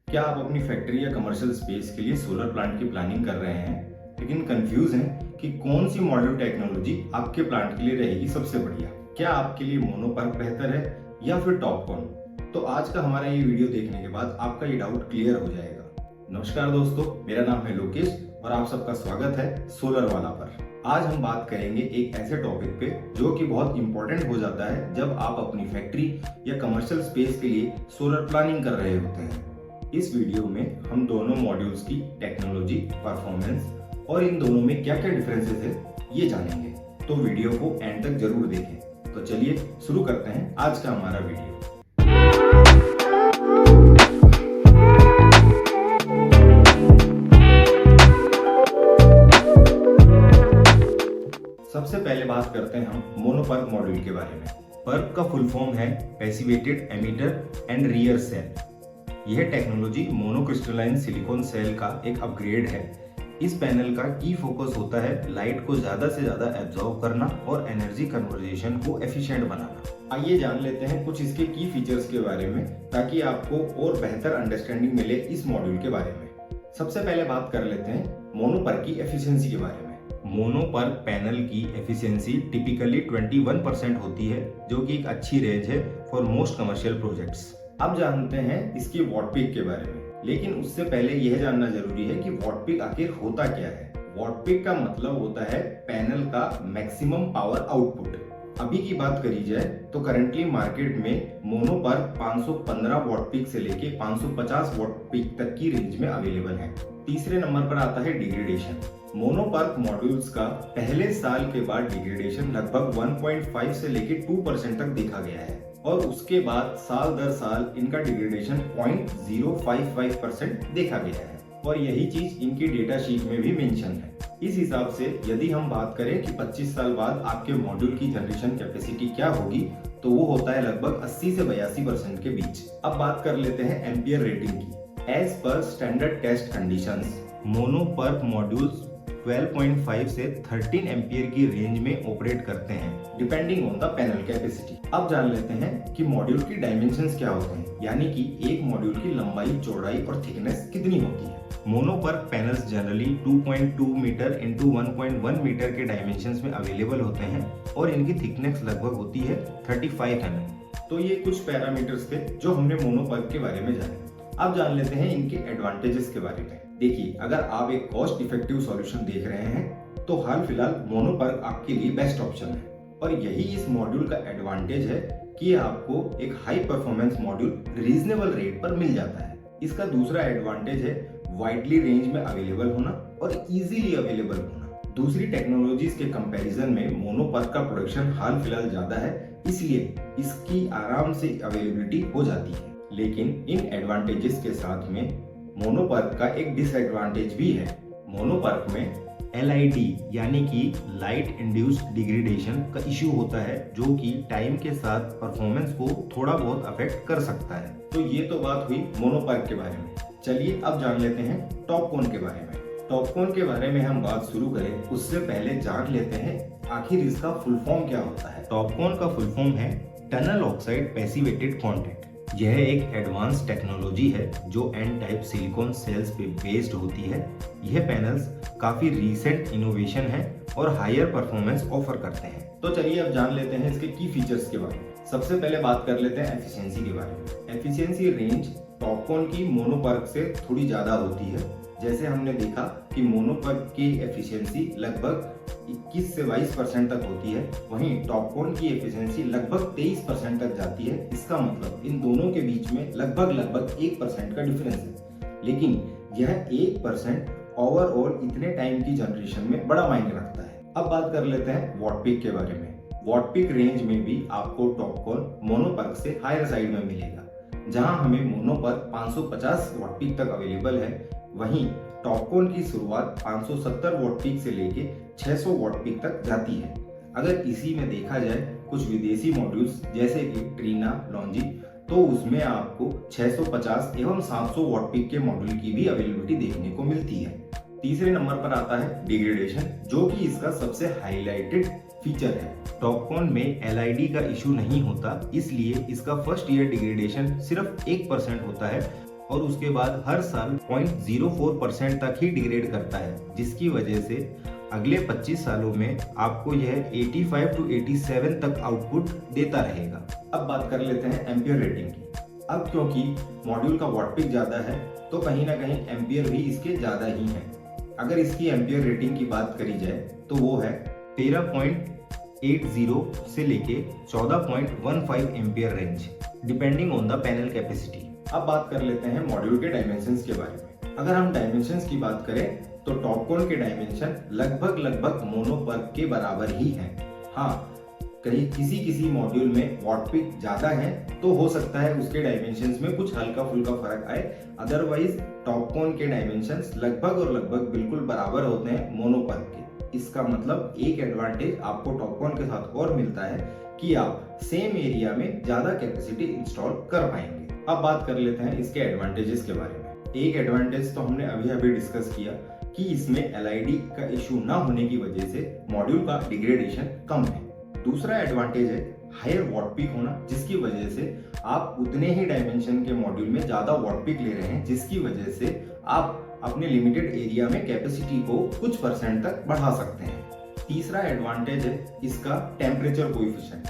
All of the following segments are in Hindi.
क्या आप अपनी फैक्ट्री या कमर्शियल स्पेस के लिए सोलर प्लांट की प्लानिंग कर रहे हैं लेकिन कंफ्यूज हैं कि कौन सी मॉड्यूल टेक्नोलॉजी आपके प्लांट के लिए रहेगी सबसे बढ़िया? क्या आपके लिए मोनो पर्क बेहतर है या फिर टॉपकॉन? तो आज का हमारा ये वीडियो देखने के बाद आपका ये डाउट क्लियर हो जाएगा। नमस्कार दोस्तों, मेरा नाम है लोकेश और आप सबका स्वागत है सोलर वाला पर। आज हम बात करेंगे एक ऐसे टॉपिक पे जो कि बहुत इंपॉर्टेंट हो जाता है जब आप अपनी फैक्ट्री या कमर्शियल स्पेस के लिए सोलर प्लानिंग कर रहे होते हैं। इस वीडियो में हम दोनों मॉड्यूल्स की टेक्नोलॉजी, परफॉर्मेंस और इन दोनों में क्या क्या डिफरेंसेस है ये जानेंगे, तो वीडियो को एंड तक जरूर देखें। तो चलिए शुरू करते हैं आज का हमारा वीडियो। सबसे पहले बात करते हैं हम मोनोपर्क मॉड्यूल के बारे में। पर्क का फुल फॉर्म है passivated emitter and rear cell. यह टेक्नोलॉजी मोनोक्रिस्टलाइन सिलिकॉन सेल का एक अपग्रेड है। इस पैनल का की फोकस होता है लाइट को ज्यादा से ज्यादा एब्जॉर्ब करना और एनर्जी कन्वर्जेशन को एफिशिएंट बनाना। आइए जान लेते हैं कुछ इसके की फीचर्स के बारे में ताकि आपको और बेहतर अंडरस्टैंडिंग मिले इस मॉड्यूल के बारे में। सबसे पहले बात कर लेते हैं मोनोपर्क की एफिशिएंसी के बारे में। मोनोपर्क पैनल की एफिशिएंसी टिपिकली 21% होती है, जो कि एक अच्छी रेंज है फॉर मोस्ट कमर्शियल प्रोजेक्ट्स। अब जानते हैं इसकी वॉट पीक के बारे में, लेकिन उससे पहले यह जानना जरूरी है कि वॉट पीक आखिर होता क्या है। वॉट पीक का मतलब होता है पैनल का मैक्सिमम पावर आउटपुट। अभी की बात करी जाए तो करंटली मार्केट में मोनोपर्क 515 वॉट पीक से लेके 550 वॉट पीक तक की रेंज में अवेलेबल है। तीसरे नंबर पर आता है डिग्रेडेशन। मोनोपर्क मॉड्यूल्स का पहले साल के बाद डिग्रेडेशन लगभग 1.5 से लेके 2% तक देखा गया है और उसके बाद साल दर साल इनका डिग्रेडेशन 0.055% देखा गया है और यही चीज इनकी डेटा शीट में भी मेंशन है। इस हिसाब से यदि हम बात करें कि 25 साल बाद आपके मॉड्यूल की जनरेशन कैपेसिटी क्या होगी, तो वो होता है लगभग 80 से 82% के बीच। अब बात कर लेते हैं एम्पियर रेटिंग की। As per standard test conditions, monoPERC modules 12.5 से 13 एम्पियर की रेंज में ऑपरेट करते हैं depending on the panel capacity. अब जान लेते हैं कि मॉड्यूल की डायमेंशंस क्या होते हैं, यानी कि एक मॉड्यूल की लंबाई, चौड़ाई और थिकनेस कितनी होती है। MonoPERC panels generally 2.2 metre into 1.1 metre के डायमेंशंस में अवेलेबल होते हैं और इनकी थिकनेस लगभग होती है 35 mm। तो ये कुछ पैरामीटर्स थे जो हमने मोनोपर्क के बारे में जाने। अब जान लेते हैं इनके एडवांटेजेस के बारे में। देखिए, अगर आप एक कॉस्ट इफेक्टिव सॉल्यूशन देख रहे हैं तो हाल फिलहाल मोनोपर्क आपके लिए बेस्ट ऑप्शन है और यही इस मॉड्यूल का एडवांटेज है कि आपको एक high performance module reasonable rate पर मिल जाता है। इसका दूसरा एडवांटेज है वाइडली रेंज में अवेलेबल होना और इजीली अवेलेबल होना। दूसरी टेक्नोलॉजीज के कंपैरिजन में मोनोपर्क का प्रोडक्शन हाल फिलहाल ज्यादा है, इसलिए इसकी आराम से अवेलेबिलिटी हो जाती है। लेकिन इन एडवांटेजेस के साथ में मोनोपर्क का एक डिसएडवांटेज भी है। मोनोपर्क में LID यानी कि लाइट इंड्यूस्ड डिग्रेडेशन का इश्यू होता है, जो कि टाइम के साथ परफॉर्मेंस को थोड़ा बहुत अफेक्ट कर सकता है। तो ये तो बात हुई मोनोपर्क के बारे में। चलिए अब जान लेते हैं टॉपकॉन के बारे में। टॉपकॉन के बारे में हम बात शुरू करें उससे पहले जान लेते हैं आखिर इसका फुल फॉर्म क्या होता है। टॉपकॉन का फुल फॉर्म है टनल ऑक्साइड पैसिवेटेड कॉन्टैक्ट। यह एक एडवांस टेक्नोलॉजी है जो एन टाइप सिलिकॉन सेल्स पे बेस्ड होती है। यह पैनल्स काफी रीसेंट इनोवेशन है और हायर परफॉर्मेंस ऑफर करते हैं। तो चलिए अब जान लेते हैं इसके की फीचर्स के बारे में। सबसे पहले बात कर लेते हैं एफिशिएंसी के बारे में। एफिशिएंसी रेंज टॉपकॉन की मोनोपर्क से थोड़ी ज्यादा होती है। जैसे हमने देखा कि मोनोपर्क की एफिशिएंसी लगभग 21 से 22% तक होती है, वहीं टॉपकॉन की एफिशिएंसी लगभग 23% तक जाती है। इसका मतलब इन दोनों के बीच में लगभग 1% का डिफरेंस है, लेकिन यह 1% ओवरऑल इतने टाइम की जनरेशन में बड़ा मायने रखता है। अब बात कर लेते हैं वॉट पीक के बारे में। वॉट पीक रेंज में भी आपको टॉपकॉन मोनोपर्क से हायर साइड में मिलेगा। जहां हमें मोनोपर्क 550 वॉट पीक तक अवेलेबल है, वहीं टॉपकॉन की शुरुआत 570 वॉट पीक से लेके 600 वॉट पीक तक जाती है। अगर इसी में देखा जाए कुछ विदेशी मॉड्यूल्स जैसे कि ट्रीना, लॉन्जी, तो उसमें आपको 650 एवं 700 वॉट पीक के मॉड्यूल की भी अवेलेबिलिटी देखने को मिलती है। तीसरे नंबर पर आता है डिग्रेडेशन, जो कि इसका सबसे हाईलाइटेड फीचर है। टॉपकॉन में LID का इशू नहीं होता, इसलिए इसका फर्स्ट ईयर डिग्रेडेशन सिर्फ 1% होता है और उसके बाद हर साल 0.04% तक ही डिग्रेड करता है, जिसकी वजह से अगले 25 सालों में आपको यह 85 to 87 तक आउटपुट देता रहेगा। अब बात कर लेते हैं एम्पियर रेटिंग की। अब क्योंकि मॉड्यूल का वॉट पीक ज़्यादा है तो कहीं ना कहीं एम्पियर भी इसके ज़्यादा ही हैं। अगर इसकी एम्पियर रेटिंग की बात करी जाए तो वो है 13.80 से लेके 14.15 ampere range, depending on the panel capacity. अब बात कर लेते हैं मॉड्यूल के डायमेंशंस के बारे में। अगर हम डायमेंशंस की बात करें तो टॉपकॉन के डायमेंशन लगभग मोनोपर्क के बराबर ही हैं। हाँ, कहीं किसी मॉड्यूल में वॉट पीक ज्यादा है तो हो सकता है उसके डायमेंशंस में कुछ हल्का फुल्का फर्क आए, अदरवाइज टॉपकॉन के डायमेंशंस लगभग बिल्कुल बराबर होते हैं मोनोपर्क के। इसका मतलब एक एडवांटेज आपको टॉपकॉन के साथ और मिलता है कि आप सेम एरिया में ज्यादा कैपेसिटी इंस्टॉल कर पाएंगे। अब बात कर लेते हैं इसके एडवांटेजेस के बारे में। एक एडवांटेज तो हमने अभी डिस्कस किया कि इसमें LID का इशू ना होने की वजह से मॉड्यूल का डिग्रेडेशन कम है। दूसरा एडवांटेज है हायर वॉट पीक होना, जिसकी वजह से आप उतने ही डायमेंशन के मॉड्यूल में ज्यादा वॉट पीक ले रहे हैं, जिसकी वजह से आप अपने लिमिटेड एरिया में कैपेसिटी को कुछ % तक बढ़ा सकते हैं। तीसरा एडवांटेज है इसका टेम्परेचर कोएफिशिएंट,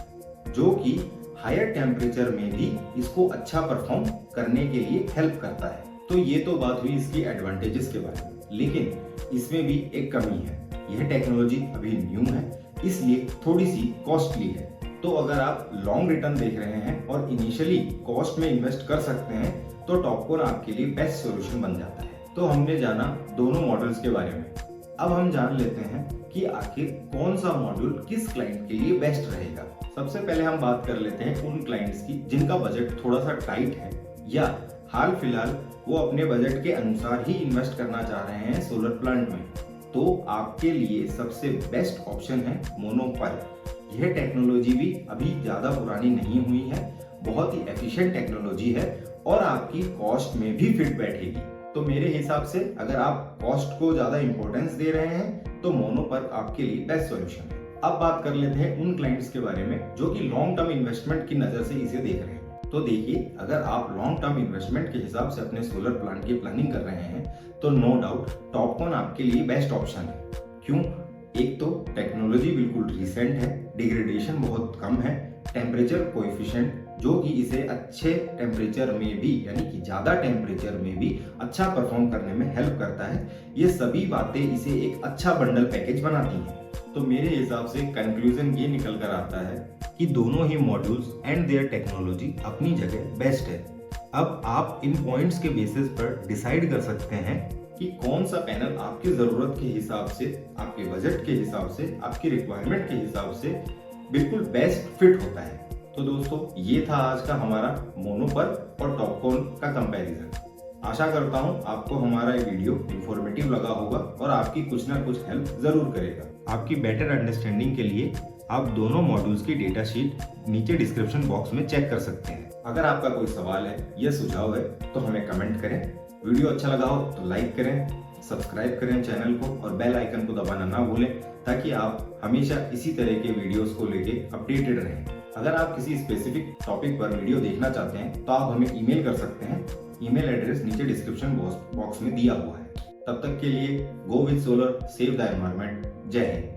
जो कि हायर टेम्परेचर में भी इसको अच्छा परफॉर्म करने के लिए हेल्प करता है। तो ये तो बात हुई इसकी एडवांटेजेस के बारे में, लेकिन इसमें भी एक कमी है। यह टेक्नोलॉजी अभी न्यू है, इसलिए थोड़ी सी कॉस्टली है। तो अगर आप लॉन्ग रिटर्न देख रहे हैं और इनिशियली कॉस्ट में इन्वेस्ट कर सकते हैं तो टॉपकॉन आपके लिए बेस्ट सॉल्यूशन बन जाता है। तो हमने जाना दोनों मॉडल्स के बारे में। अब हम जान लेते हैं कि आखिर कौन सा मॉड्यूल किस क्लाइंट के लिए बेस्ट रहेगा। सबसे पहले हम बात कर लेते हैं उन क्लाइंट्स की जिनका बजट थोड़ा सा टाइट है या हाल फिलहाल वो अपने बजट के अनुसार ही इन्वेस्ट करना चाह रहे हैं सोलर प्लांट में। तो आपके लिए सबसे बेस्ट ऑप्शन है मोनोपर्क। यह टेक्नोलॉजी भी अभी ज़्यादा पुरानी नहीं हुई है, बहुत ही एफिशिएंट टेक्नोलॉजी है और आपकी कॉस्ट में भी फिट बैठेगी। तो मेरे हिसाब से अगर आप कॉस्ट को ज़्यादा इंपॉर्टेंस दे रहे हैं तो मोनोपर्क आपके लिए बेस्ट सॉल्यूशन है। अब बात कर लेते हैं उन क्लाइंट्स के बारे में जो कि लॉन्ग टर्म इन्वेस्टमेंट की नज़र से इसे देख रहे हैं। तो देखिए, अगर आप लॉन्ग टर्म इन्वेस्टमेंट के हिसाब से अपने सोलर प्लांट की प्लानिंग कर रहे हैं तो नो डाउट टॉपकॉन आपके लिए बेस्ट ऑप्शन है। क्यों? एक तो टेक्नोलॉजी बिल्कुल रिसेंट है, डिग्रेडेशन बहुत कम है, टेम्परेचर कोएफिशिएंट जो कि इसे अच्छे टेम्परेचर में भी यानी कि ज़्यादा टेम्परेचर में भी अच्छा परफॉर्म करने में हेल्प करता है। ये सभी बातें इसे एक अच्छा बंडल पैकेज बनाती हैं। तो मेरे हिसाब से कंक्लूजन ये निकल कर आता है कि दोनों ही मॉड्यूल्स एंड देयर टेक्नोलॉजी अपनी जगह बेस्ट है। अब आप इन पॉइंट्स के बेसिस पर डिसाइड कर सकते हैं कि कौन सा पैनल आपकी ज़रूरत के हिसाब से, आपके बजट के हिसाब से, आपकी रिक्वायरमेंट के हिसाब से बिल्कुल बेस्ट फिट होता है। तो दोस्तों, ये था आज का हमारा मोनोपर्क और टॉपकॉन का कंपैरिजन। आशा करता हूँ आपको हमारा ये वीडियो इंफॉर्मेटिव लगा होगा और आपकी कुछ ना कुछ हेल्प जरूर करेगा। आपकी बेटर अंडरस्टैंडिंग के लिए आप दोनों मॉड्यूल्स की डेटा शीट नीचे डिस्क्रिप्शन बॉक्स में चेक कर सकते हैं। अगर आपका कोई सवाल है या सुझाव है तो हमें कमेंट करें। वीडियो अच्छा लगा हो तो लाइक करें, सब्सक्राइब करें चैनल को और बेल आइकन को दबाना ना भूलें ताकि आप हमेशा इसी तरह के वीडियोस को लेके अपडेटेड रहें। अगर आप किसी स्पेसिफिक टॉपिक पर वीडियो देखना चाहते हैं तो आप हमें ईमेल कर सकते हैं। ईमेल एड्रेस नीचे डिस्क्रिप्शन बॉक्स में दिया हुआ है। तब तक के लिए go with solar, save the environment. जय हिंद।